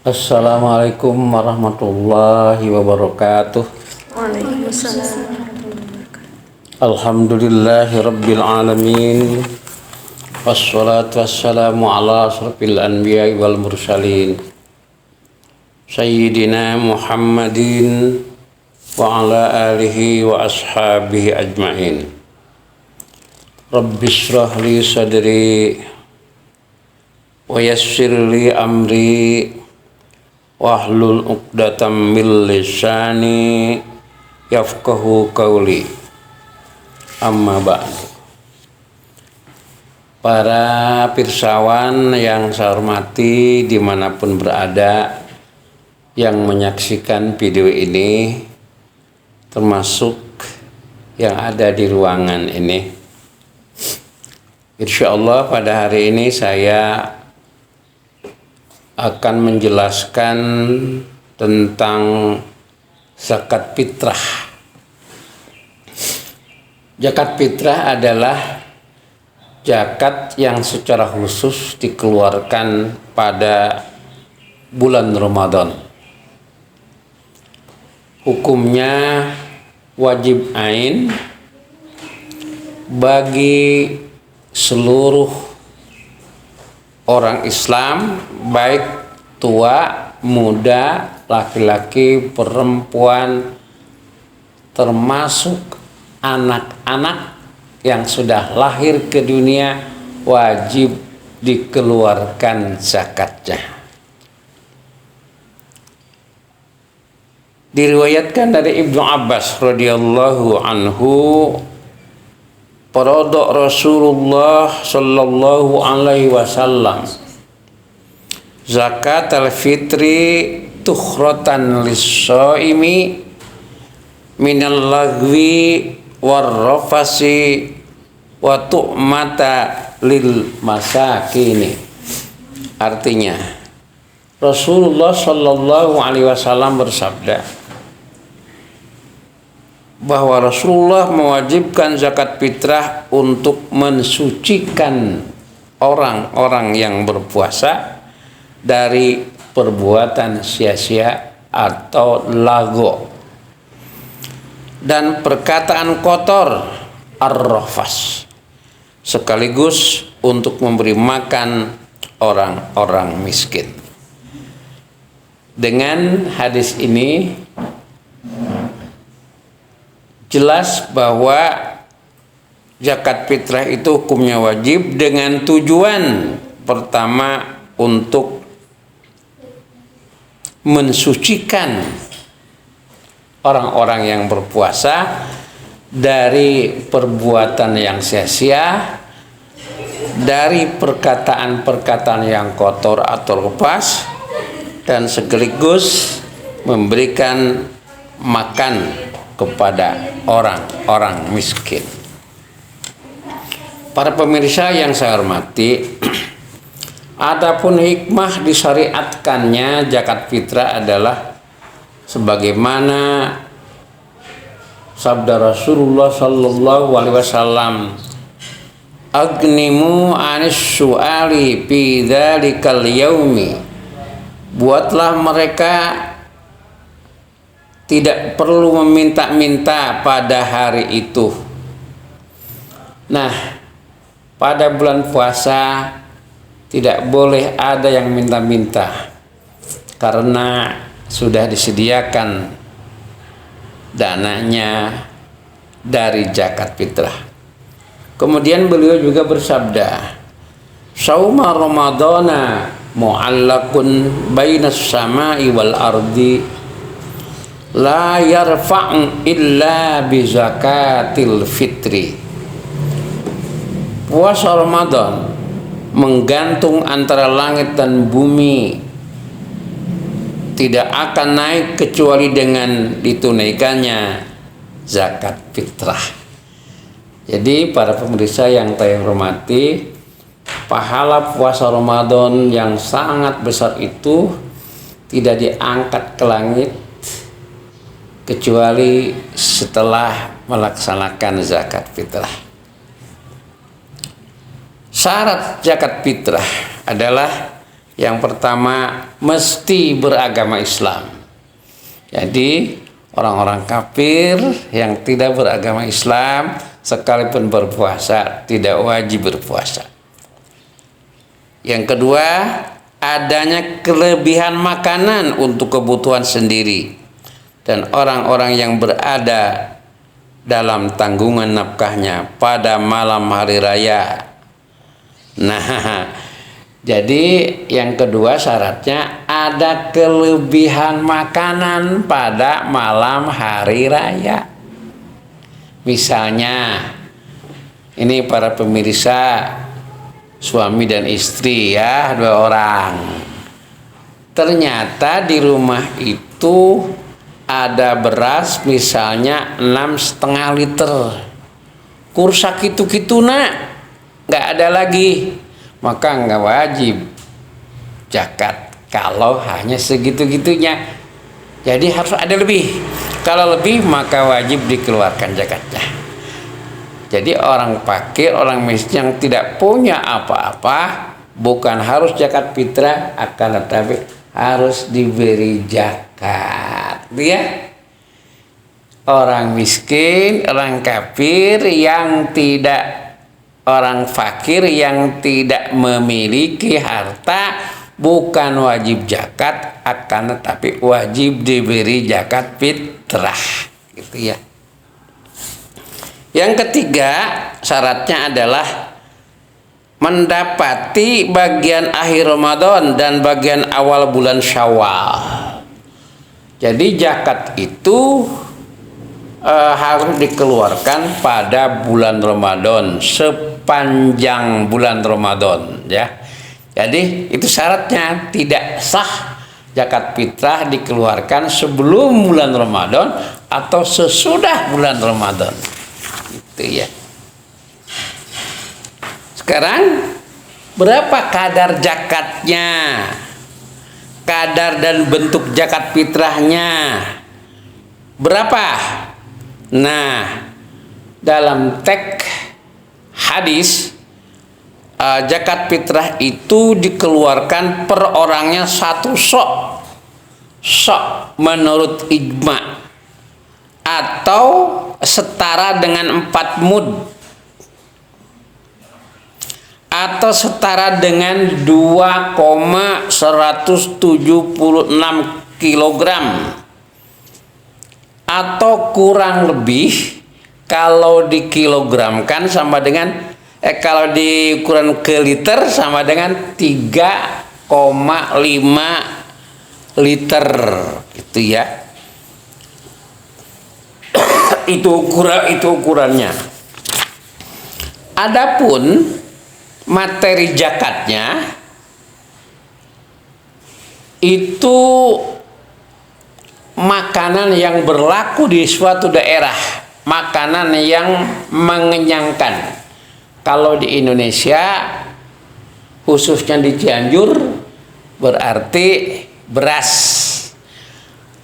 Assalamualaikum warahmatullahi wabarakatuh. Waalaikumsalam warahmatullahi wabarakatuh. Alhamdulillahi rabbil alamin. Wassalatu wassalamu ala asrafil anbiya'i wal mursalin Sayyidina Muhammadin wa ala alihi wa ashabihi ajma'in. Rabbi shrah li sadri wa yassir li amri wahlul 'uqdatam min lisani yafqahu qawli. Amma ba'du. Para pirsawan yang saya hormati dimanapun berada yang menyaksikan video ini, termasuk yang ada di ruangan ini, insya Allah pada hari ini saya akan menjelaskan tentang zakat fitrah. Zakat fitrah adalah zakat yang secara khusus dikeluarkan pada bulan Ramadan. Hukumnya wajib ain bagi seluruh orang Islam, baik tua, muda, laki-laki, perempuan, termasuk anak-anak yang sudah lahir ke dunia, wajib dikeluarkan zakatnya. Diriwayatkan dari Ibnu Abbas radhiyallahu anhu, Paradok Rasulullah sallallahu alaihi wasallam zakat al-fitri tukhratan lis-shaimi minal lagwi warrafasi wa tu'mata lil masakini. Artinya Rasulullah sallallahu alaihi wasallam bersabda bahwa Rasulullah mewajibkan zakat fitrah untuk mensucikan orang-orang yang berpuasa dari perbuatan sia-sia atau lago dan perkataan kotor, ar-rafas, sekaligus untuk memberi makan orang-orang miskin. Dengan hadis ini jelas bahwa zakat fitrah itu hukumnya wajib dengan tujuan pertama untuk mensucikan orang-orang yang berpuasa dari perbuatan yang sia-sia, dari perkataan-perkataan yang kotor atau lepas, dan sekaligus memberikan makan kepada orang-orang miskin. Para pemirsa yang saya hormati, adapun hikmah disyariatkannya zakat fitrah adalah sebagaimana sabda Rasulullah sallallahu alaihi wasallam, agnimu anis su'ali fi dzalikal yaumi, buatlah mereka tidak perlu meminta-minta pada hari itu. Nah, pada bulan puasa tidak boleh ada yang minta-minta karena sudah disediakan dananya dari zakat fitrah. Kemudian beliau juga bersabda, sauma ramadana mu'allakun bainas samai wal ardi la yarfa'u illa bi zakatil fitri. Puasa Ramadan menggantung antara langit dan bumi, tidak akan naik kecuali dengan ditunaikannya zakat fitrah. Jadi para pemirsa yang saya hormati, pahala puasa Ramadan yang sangat besar itu tidak diangkat ke langit kecuali setelah melaksanakan zakat fitrah. Syarat zakat fitrah adalah Yang pertama, mesti beragama Islam. Jadi orang-orang kafir yang tidak beragama Islam sekalipun berpuasa tidak wajib berpuasa. Yang kedua, adanya kelebihan makanan untuk kebutuhan sendiri dan orang-orang yang berada dalam tanggungan nafkahnya pada malam hari raya. Nah, jadi yang kedua syaratnya ada kelebihan makanan pada malam hari raya. Misalnya, ini para pemirsa, suami dan istri ya, 2 orang. Ternyata di rumah itu ada beras misalnya 6,5 liter. Kursak itu nak, nggak ada lagi. Maka nggak wajib zakat kalau hanya segitu-gitunya. Jadi harus ada lebih. Kalau lebih maka wajib dikeluarkan zakatnya. Jadi orang fakir, orang miskin yang tidak punya apa-apa bukan harus zakat fitrah, akan tetapi harus diberi zakat. Ya. Orang miskin, orang kafir yang tidak, orang fakir yang tidak memiliki harta bukan wajib zakat, akan tetapi wajib diberi zakat fitrah, gitu ya. Yang ketiga syaratnya adalah mendapati bagian akhir Ramadan dan bagian awal bulan Syawal. Jadi zakat itu harus dikeluarkan pada bulan Ramadan, sepanjang bulan Ramadan ya. Jadi itu syaratnya, tidak sah zakat fitrah dikeluarkan sebelum bulan Ramadan atau sesudah bulan Ramadan. Itu ya. Sekarang berapa kadar zakatnya? Kadar dan bentuk zakat fitrahnya berapa? Nah, dalam teks hadis zakat fitrah itu dikeluarkan per orangnya 1 sok menurut ijma, atau setara dengan 4 mud, atau setara dengan 2,176 kilogram, atau kurang lebih kalau dikilogramkan sama dengan kalau diukuran ke liter sama dengan 3,5 liter, gitu ya. itu ukurannya. Adapun materi zakatnya itu makanan yang berlaku di suatu daerah, makanan yang mengenyangkan. Kalau di Indonesia, khususnya di Cianjur, berarti beras.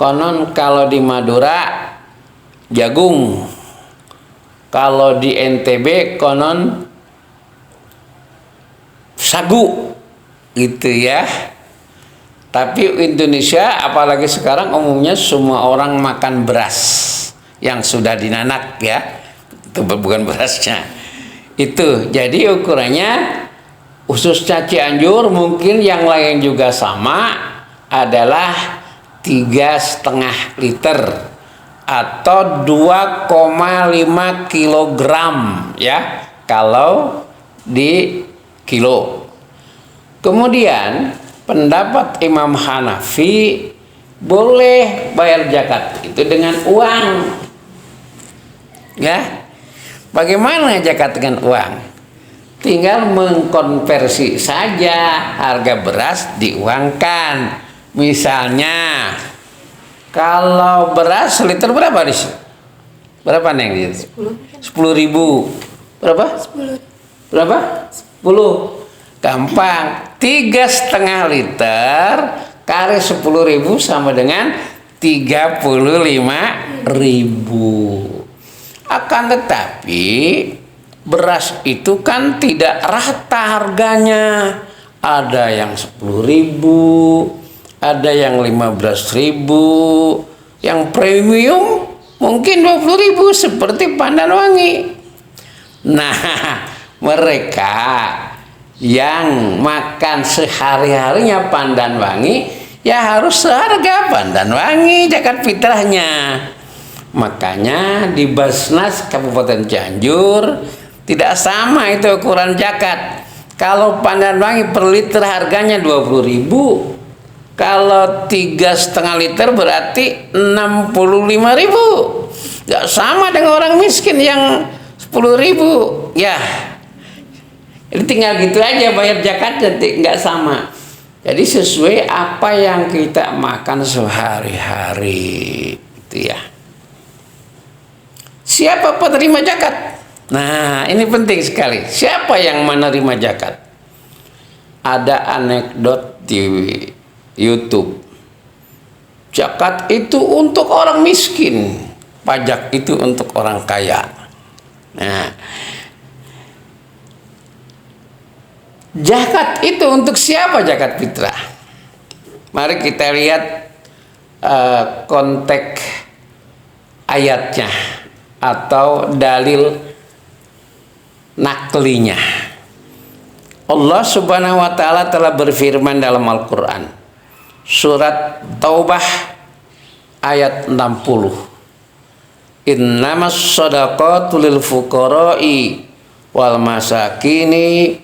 Konon kalau di Madura, jagung. Kalau di NTB, konon sagu, gitu ya. Tapi Indonesia, apalagi sekarang umumnya semua orang makan beras yang sudah dinanak ya. Itu bukan berasnya. Itu jadi ukurannya khususnya Cianjur, mungkin yang lain juga sama, adalah 3,5 liter atau 2,5 kilogram ya kalau di kilo. Kemudian pendapat Imam Hanafi boleh bayar zakat itu dengan uang ya. Bagaimana zakat dengan uang? Tinggal mengkonversi saja harga beras diuangkan. Misalnya kalau beras liter berapa di? Berapa neng? 10.000. Berapa? 10. Berapa? 10. Gampang. 3,5 liter kali 10.000 sama dengan 35.000. Akan tetapi beras itu kan tidak rata harganya. ada yang 10.000, ada yang 15.000, yang premium mungkin 20.000 seperti pandan wangi. Nah, mereka yang makan sehari-harinya pandan wangi ya harus seharga pandan wangi zakat fitrahnya. Makanya di Basnas Kabupaten Cianjur tidak sama itu ukuran zakat. Kalau pandan wangi per liter harganya 20.000, kalau 3,5 liter berarti 65.000. Gak sama dengan orang miskin yang 10.000. Ya, jadi tinggal gitu aja bayar zakat, jadi nggak sama. Jadi sesuai apa yang kita makan sehari-hari, itu ya. Siapa penerima zakat? Nah, ini penting sekali. Siapa yang menerima zakat? Ada anekdot di YouTube. Zakat itu untuk orang miskin, pajak itu untuk orang kaya. Nah, zakat itu untuk siapa zakat fitrah? Mari kita lihat konteks ayatnya atau dalil naklinya. Allah Subhanahu wa taala telah berfirman dalam Al-Qur'an surat Taubah ayat 60. Innamas shadaqatu lil fuqara'i wal masakini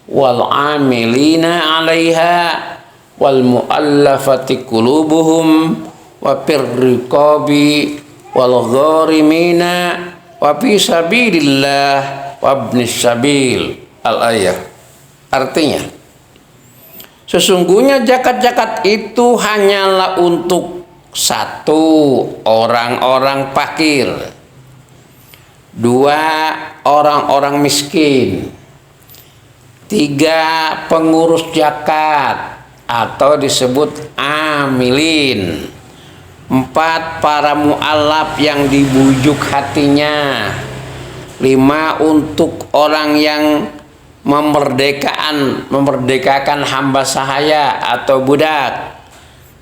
wal amilina 'alaiha wal mu'allafati qulubuhum wa firriqabi wal gharimina wa fi sabilillah wa ibnis sabil. Al-ayat. Artinya, sesungguhnya zakat-zakat itu hanyalah untuk satu, orang-orang fakir, dua, orang-orang miskin, tiga, pengurus zakat atau disebut amilin, empat, para mu'alaf yang dibujuk hatinya, lima, untuk orang yang memerdekakan hamba sahaya atau budak,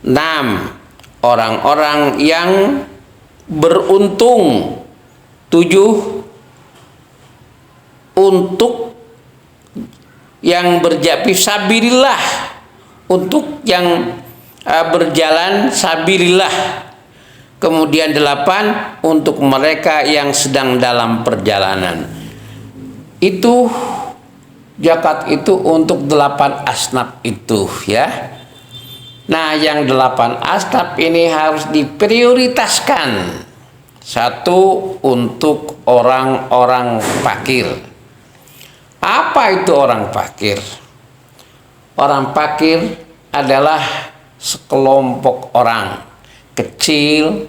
enam, orang-orang yang beruntung, tujuh, untuk yang berjapi sabilillah, untuk yang berjalan sabilillah, kemudian delapan, untuk mereka yang sedang dalam perjalanan. Itu zakat itu untuk 8 asnaf itu ya. Nah, yang 8 asnaf ini harus diprioritaskan. Satu, untuk orang-orang fakir. Apa itu orang fakir? Orang fakir adalah sekelompok orang kecil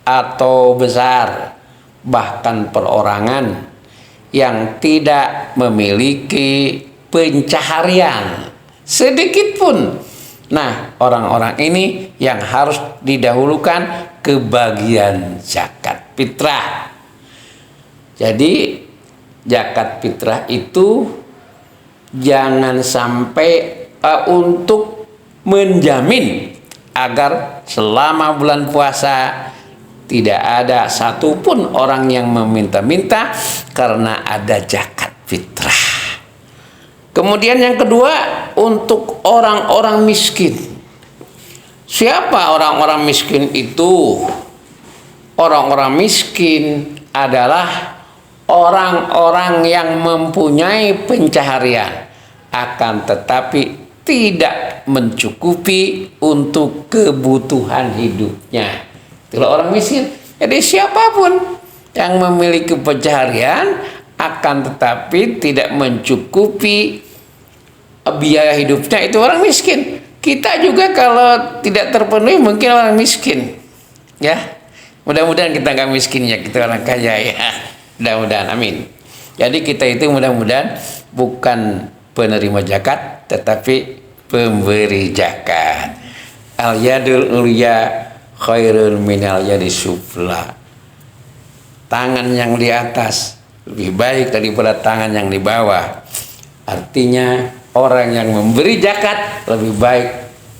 atau besar, bahkan perorangan yang tidak memiliki pencaharian sedikit pun. Nah, orang-orang ini yang harus didahulukan kebagian zakat fitrah. Jadi zakat fitrah itu jangan sampai untuk menjamin agar selama bulan puasa tidak ada satupun orang yang meminta-minta karena ada zakat fitrah. Kemudian yang kedua, untuk orang-orang miskin. Siapa orang-orang miskin itu? Orang-orang miskin adalah orang-orang yang mempunyai pencaharian, akan tetapi tidak mencukupi untuk kebutuhan hidupnya. Itulah orang miskin. Jadi siapapun yang memiliki pencaharian akan tetapi tidak mencukupi biaya hidupnya, itu orang miskin. Kita juga kalau tidak terpenuhi mungkin orang miskin. Ya, mudah-mudahan kita nggak miskin ya, kita orang kaya ya. Mudah-mudahan, amin. Jadi kita itu mudah-mudahan bukan penerima zakat tetapi pemberi zakat. Al yadul ulya khairun minal yadis sufla. Tangan yang di atas lebih baik daripada tangan yang di bawah. Artinya orang yang memberi zakat lebih baik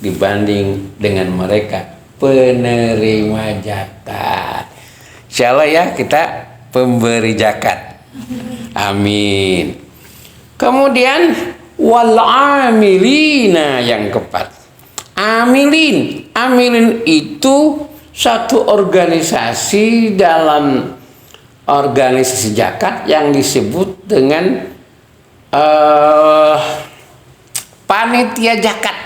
dibanding dengan mereka penerima zakat. Insya Allah ya, kita pemberi zakat. Amin. Kemudian wal amilina yang keempat. Amilin itu satu organisasi dalam organisasi zakat yang disebut dengan panitia zakat,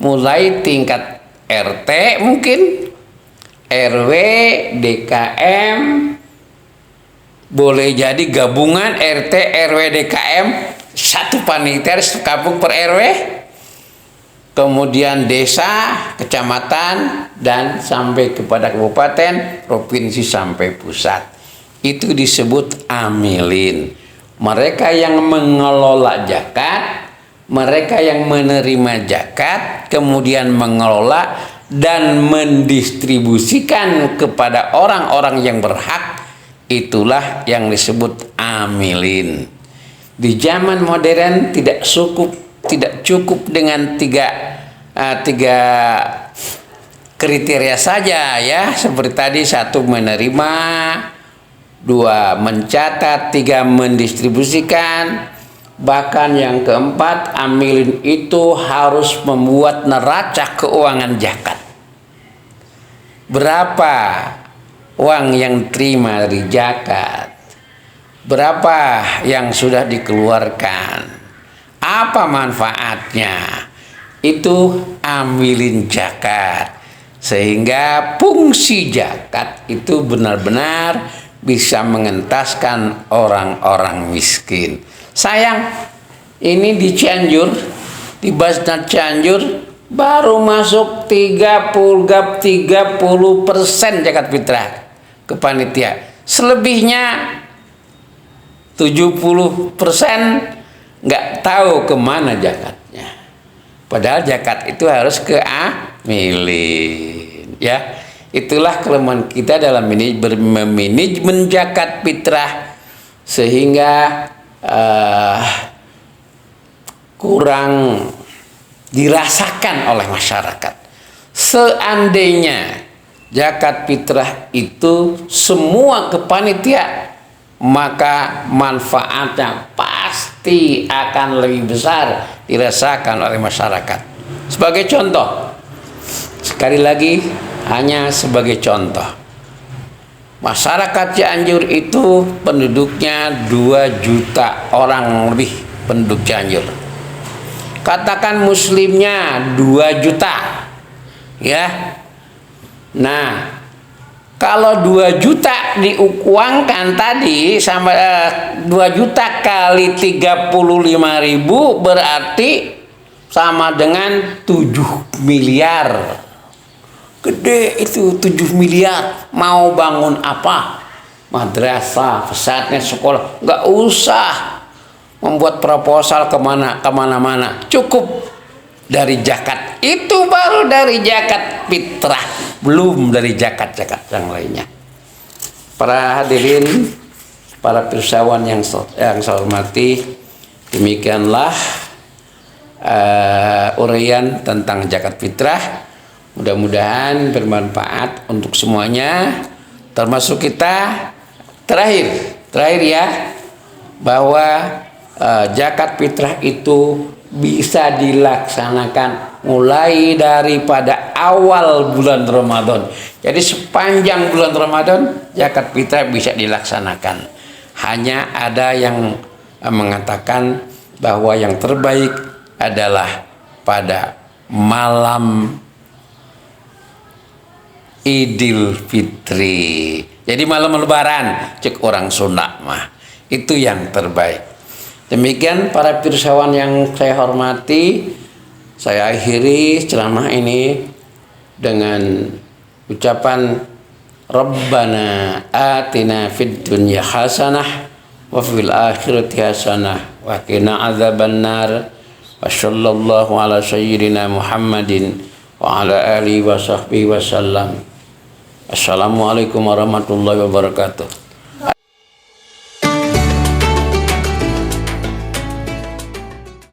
mulai tingkat RT mungkin, RW, DKM, boleh jadi gabungan RT, RW, DKM, satu panitia sekampung per RW, kemudian desa, kecamatan, dan sampai kepada kabupaten, provinsi, sampai pusat. Itu disebut amilin. Mereka yang mengelola zakat, mereka yang menerima zakat, kemudian mengelola dan mendistribusikan kepada orang-orang yang berhak, itulah yang disebut amilin. Di zaman modern tidak cukup dengan tiga kriteria saja ya, seperti tadi, satu menerima, dua mencatat, tiga mendistribusikan, bahkan yang keempat amilin itu harus membuat neraca keuangan zakat. Berapa uang yang terima dari zakat, berapa yang sudah dikeluarkan, apa manfaatnya, itu amilin zakat. Sehingga fungsi zakat itu benar-benar bisa mengentaskan orang-orang miskin. Sayang, ini di Cianjur, di Basnas Cianjur, baru masuk 30% zakat fitrah ke panitia. Selebihnya 70% nggak tahu kemana zakatnya. Padahal zakat itu harus ke amilin. Ya, itulah kelemahan kita dalam manajemen zakat fitrah, sehingga kurang dirasakan oleh masyarakat. Seandainya zakat fitrah itu semua ke panitia, maka manfaatnya pasti akan lebih besar dirasakan oleh masyarakat. Sebagai contoh, sekali lagi hanya sebagai contoh, masyarakat Cianjur itu penduduknya 2 juta orang lebih, penduduk Cianjur. Katakan muslimnya 2 juta, ya. Nah, kalau 2 juta diuangkan tadi sama 2 juta kali 35.000 berarti sama dengan 7 miliar. Gede itu 7 miliar. Mau bangun apa? Madrasah, pesantren, sekolah. Nggak usah membuat proposal kemana-mana. Cukup dari zakat. Itu baru dari zakat fitrah. Belum dari zakat-zakat yang lainnya. Para hadirin, para pirsawan yang saya hormati, demikianlah uraian tentang zakat fitrah. Mudah-mudahan bermanfaat untuk semuanya, termasuk kita. Terakhir ya, bahwa zakat fitrah itu bisa dilaksanakan mulai daripada awal bulan Ramadan. Jadi sepanjang bulan Ramadan zakat fitrah bisa dilaksanakan. Hanya ada yang mengatakan bahwa yang terbaik adalah pada malam Idul Fitri. Jadi malam Lebaran, cek orang Sunda mah, itu yang terbaik. Demikian para pirsawan yang saya hormati, saya akhiri ceramah ini dengan ucapan Rabbana atina fid dunya hasanah wa fil akhirati hasanah wa qina adzabannar. Wa sallallahu ala sayyidina Muhammadin wa ala alihi wa sahbihi wasallam. Assalamualaikum warahmatullahi wabarakatuh.